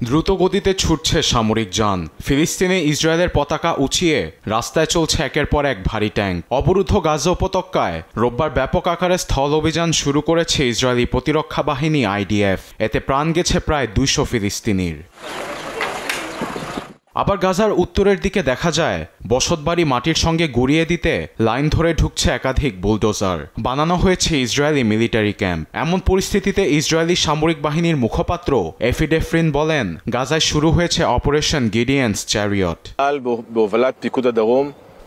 দ্রুত গতিতে ছুটছে সামরিক যান। ফিলিস্তিনে ইসরায়েলের পতাকা উঁচিয়ে রাস্তায় চলছে একের পর এক ভারী ট্যাঙ্ক। অবরুদ্ধ গাজা উপত্যকায় রোববার ব্যাপক আকারে স্থল অভিযান শুরু করেছে ইসরায়েলি প্রতিরক্ষা বাহিনী IDF। এতে প্রাণ গেছে প্রায় 200 ফিলিস্তিনির। আবার গাজার উত্তরের দিকে দেখা যায় বসতবাড়ি মাটির সঙ্গে গুঁড়িয়ে দিতে লাইন ধরে ঢুকছে একাধিক বুলডোজার। বানানো হয়েছে ইসরায়েলি মিলিটারি ক্যাম্প। এমন পরিস্থিতিতে ইসরায়েলি সামরিক বাহিনীর মুখপাত্র এফি ডেফরিন বলেন, গাজায় শুরু হয়েছে অপারেশন গিডিয়ানস চ্যারিয়ট।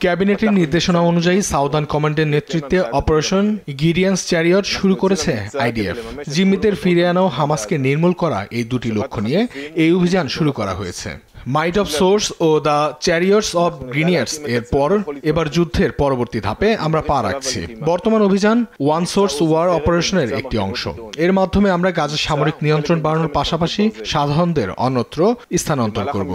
ক্যাবিনেটের নির্দেশনা অনুযায়ী সাউদার্ন কমান্ডের নেতৃত্বে অপারেশন গিডিয়ানস চ্যারিয়ট শুরু করেছে IDF। জিম্মিদের ফিরিয়ে আনা ও হামাসকে নির্মূল করা এই দুটি লক্ষ্য নিয়ে এই অভিযান শুরু করা হয়েছে। মাইট অফ সোর্স ও দ্য চ্যারিয়টস অব গ্রিনিয়ার্স এর পর এবার যুদ্ধের পরবর্তী ধাপে আমরা পা রাখছি। বর্তমান অভিযান ওয়ান সোর্স ওয়ার অপারেশনের একটি অংশ। এর মাধ্যমে আমরা গাজার সামরিক নিয়ন্ত্রণ বাড়ানোর পাশাপাশি সাধারণদের অন্যত্র স্থানান্তর করব।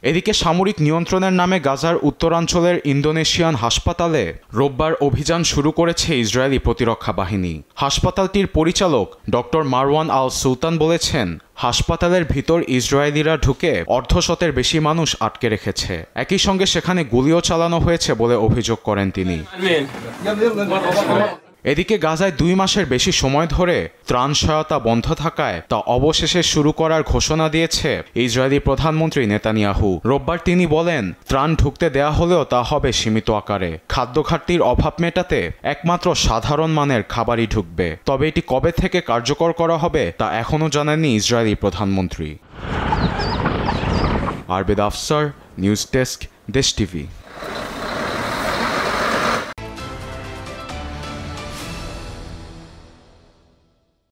এদিকে সামরিক নিয়ন্ত্রণের নামে গাজার উত্তরাঞ্চলের ইন্দোনেশিয়ান হাসপাতালে রোববার অভিযান শুরু করেছে ইসরায়েলি প্রতিরক্ষা বাহিনী। হাসপাতালটির পরিচালক ডক্টর মারওয়ান আল সুলতান বলেছেন, হাসপাতালের ভিতর ইসরায়েলিরা ঢুকে অর্ধশতের বেশি মানুষ আটকে রেখেছে। একই সঙ্গে সেখানে গুলিও চালানো হয়েছে বলে অভিযোগ করেন তিনি। এদিকে গাজায় 2 মাসের বেশি সময় ধরে ত্রাণ সহায়তা বন্ধ থাকায় তা অবশেষে শুরু করার ঘোষণা দিয়েছে ইসরায়েলি প্রধানমন্ত্রী নেতানিয়াহু। রোববার তিনি বলেন, ত্রাণ ঢুকতে দেয়া হলেও তা হবে সীমিত আকারে। খাদ্য ঘাটতির অভাব মেটাতে একমাত্র সাধারণ মানের খাবারই ঢুকবে। তবে এটি কবে থেকে কার্যকর করা হবে তা এখনও জানাননি ইসরায়েলি প্রধানমন্ত্রী। আরবেদ আফসার, নিউজ ডেস্ক, দেশ টিভি।